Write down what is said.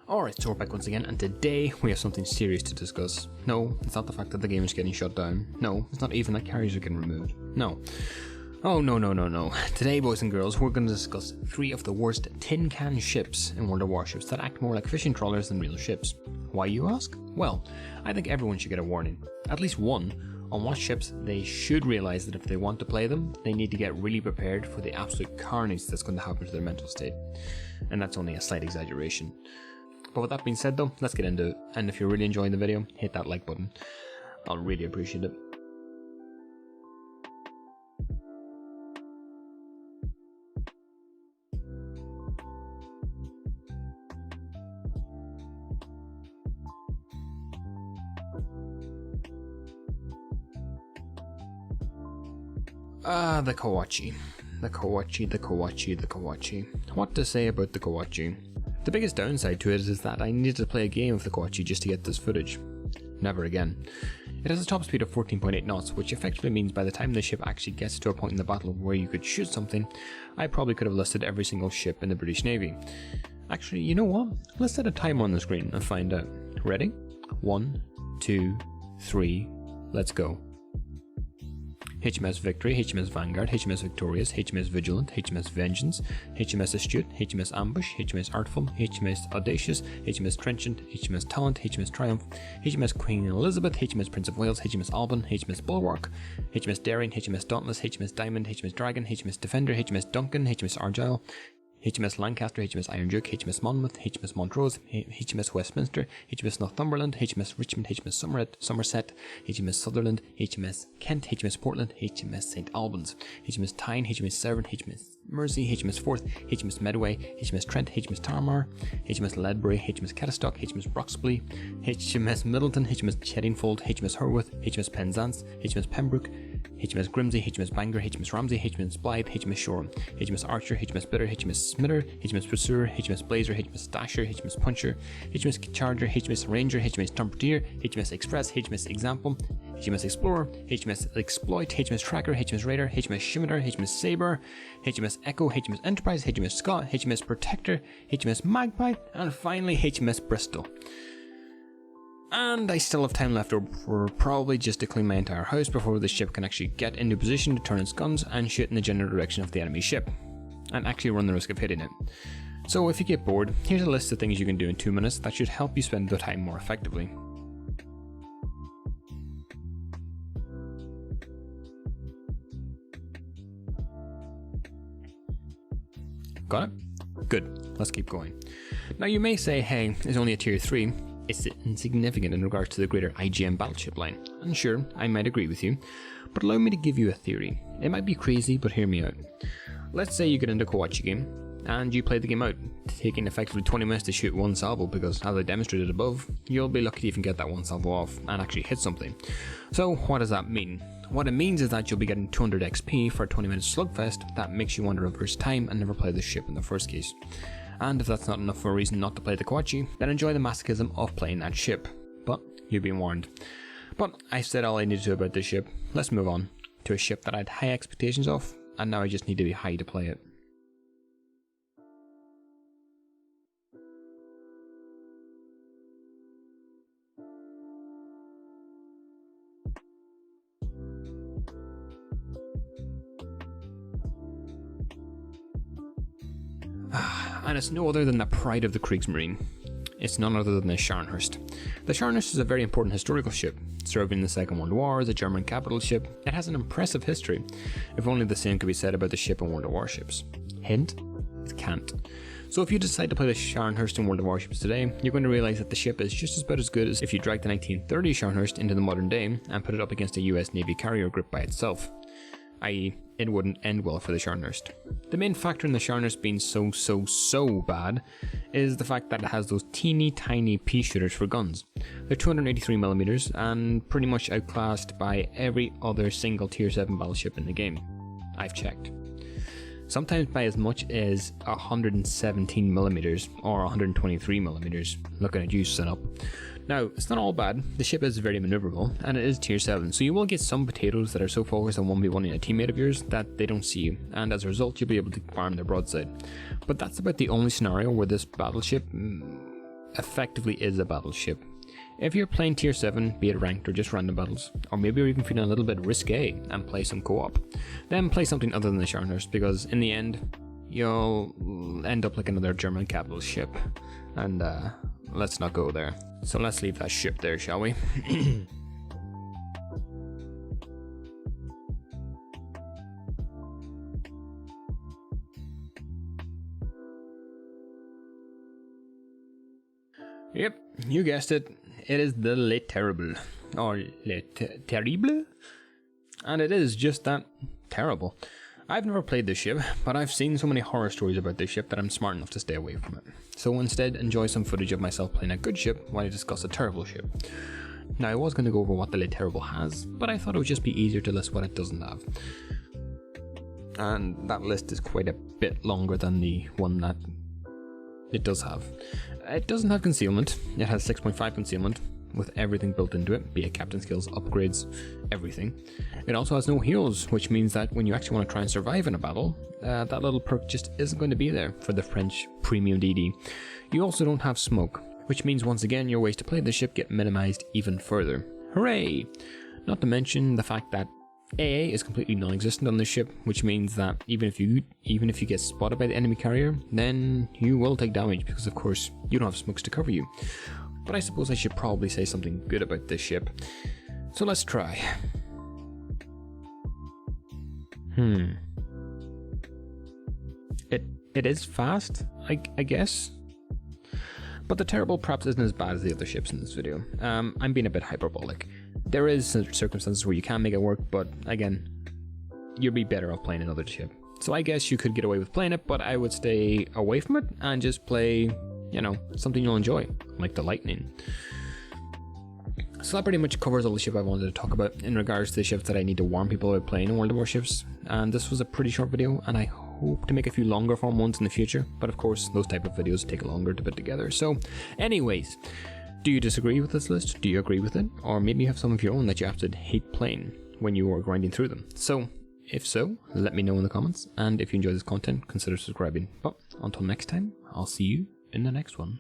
Alright, so we're back once again, and today we have something serious to discuss. No, it's not the fact that the game is getting shut down. No, it's not even that carriers are getting removed. No. Oh, no. Today, boys and girls, we're going to discuss 3 of the worst tin can ships in World of Warships that act more like fishing trawlers than real ships. Why, you ask? Well, I think everyone should get a warning. At least one, on what ships they should realise that if they want to play them, they need to get really prepared for the absolute carnage that's going to happen to their mental state. And that's only a slight exaggeration. But with that being said though, let's get into it, and if you're really enjoying the video, hit that like button. I'll really appreciate it. The Kawachi. The Kawachi. What to say about the Kawachi? The biggest downside to it is that I needed to play a game of the Kawachi just to get this footage. Never again. It has a top speed of 14.8 knots, which effectively means by the time the ship actually gets to a point in the battle where you could shoot something, I probably could have listed every single ship in the British Navy. Actually, you know what? Let's set a timer on the screen and find out. Ready? 1, 2, 3, let's go. HMS Victory, HMS Vanguard, HMS Victorious, HMS Vigilant, HMS Vengeance, HMS Astute, HMS Ambush, HMS Artful, HMS Audacious, HMS Trenchant, HMS Talent, HMS Triumph, HMS Queen Elizabeth, HMS Prince of Wales, HMS Alban, HMS Bulwark, HMS Daring, HMS Dauntless, HMS Diamond, HMS Dragon, HMS Defender, HMS Duncan, HMS Argyle, HMS Lancaster, HMS Iron Duke, HMS Monmouth, HMS Montrose, HMS Westminster, HMS Northumberland, HMS Richmond, HMS Somerset, HMS Sutherland, HMS Kent, HMS Portland, HMS St Albans, HMS Tyne, HMS Severn, HMS Mersey, HMS Forth, HMS Medway, HMS Trent, HMS Tarmar, HMS Ledbury, HMS Catastock, HMS Broxley, HMS Middleton, HMS Cheddingfold, HMS Herworth, HMS Penzance, HMS Pembroke, HMS Grimsey, HMS Bangor, HMS Ramsey, HMS Blythe, HMS Shoreham, HMS Archer, HMS Bitter, HMS Smitter, HMS Pursuer, HMS Blazer, HMS Dasher, HMS Puncher, HMS Charger, HMS Ranger, HMS Trumpeter, HMS Express, HMS Example, HMS Explorer, HMS Exploit, HMS Tracker, HMS Raider, HMS Scimitar, HMS Sabre, HMS Echo, HMS Enterprise, HMS Scott, HMS Protector, HMS Magpie, and finally HMS Bristol. And I still have time left over for probably just to clean my entire house before the ship can actually get into position to turn its guns and shoot in the general direction of the enemy ship, and actually run the risk of hitting it. So if you get bored, here's a list of things you can do in 2 minutes that should help you spend the time more effectively. Got it? Good, let's keep going. Now you may say, hey, it's only a tier 3. It's insignificant in regards to the greater IGM battleship line, and sure, I might agree with you, but allow me to give you a theory. It might be crazy, but hear me out. Let's say you get into a Kawachi game, and you play the game out, taking effectively 20 minutes to shoot one salvo because, as I demonstrated above, you'll be lucky to even get that one salvo off and actually hit something. So what does that mean? What it means is that you'll be getting 200 XP for a 20 minute slugfest that makes you want to reverse time and never play the ship in the first case. And if that's not enough for a reason not to play the Kawachi, then enjoy the masochism of playing that ship. But you've been warned. But I said all I needed to about this ship. Let's move on to a ship that I had high expectations of, and now I just need to be high to play it. And it's no other than the pride of the Kriegsmarine. It's none other than the Scharnhorst. The Scharnhorst is a very important historical ship, serving in the Second World War as a German capital ship. It has an impressive history, if only the same could be said about the ship in World of Warships. Hint? It can't. So if you decide to play the Scharnhorst in World of Warships today, you're going to realise that the ship is just about as good as if you dragged the 1930 Scharnhorst into the modern day and put it up against a US Navy carrier group by itself. I.e., it wouldn't end well for the Scharnhorst. The main factor in the Scharnhorst being so bad is the fact that it has those teeny tiny pea shooters for guns. They're 283mm and pretty much outclassed by every other single tier 7 battleship in the game. I've checked. Sometimes by as much as 117mm or 123mm, looking at you, son up. Now, it's not all bad. The ship is very maneuverable, and it is tier 7, so you will get some potatoes that are so focused on 1v1ing a teammate of yours that they don't see you, and as a result you'll be able to farm their broadside. But that's about the only scenario where this battleship effectively is a battleship. If you're playing tier 7, be it ranked or just random battles, or maybe you're even feeling a little bit risque and play some co-op, then play something other than the Sharners, because in the end, you'll end up like another German capital ship, and let's not go there. So let's leave that ship there, shall we? Yep, you guessed it. It is the Terrrible, or Terrrible, and it is just that terrible. I've never played this ship, but I've seen so many horror stories about this ship that I'm smart enough to stay away from it. So instead, enjoy some footage of myself playing a good ship while I discuss a terrible ship. Now, I was going to go over what the Terrrible has, but I thought it would just be easier to list what it doesn't have. And that list is quite a bit longer than the one that it does have. It doesn't have concealment. It has 6.5 concealment with everything built into it, be it captain skills, upgrades, everything. It also has no heals, which means that when you actually want to try and survive in a battle, that little perk just isn't going to be there for the French premium DD. You also don't have smoke, which means once again your ways to play the ship get minimized even further. Hooray! Not to mention the fact that AA is completely non-existent on this ship, which means that even if you get spotted by the enemy carrier, then you will take damage because of course you don't have smokes to cover you. But I suppose I should probably say something good about this ship. So let's try. It is fast, I guess. But the Terrrible perhaps isn't as bad as the other ships in this video. I'm being a bit hyperbolic. There is circumstances where you can make it work, but again, you'd be better off playing another ship. So I guess you could get away with playing it, but I would stay away from it and just play, you know, something you'll enjoy, like the Lightning. So that pretty much covers all the ship I wanted to talk about in regards to the ships that I need to warn people about playing in World of Warships. And this was a pretty short video, and I hope to make a few longer form ones in the future, but of course those type of videos take longer to put together. So anyways, do you disagree with this list? Do you agree with it? Or maybe you have some of your own that you absolutely hate playing when you are grinding through them. So if so, let me know in the comments, and if you enjoy this content, consider subscribing. But until next time, I'll see you in the next one.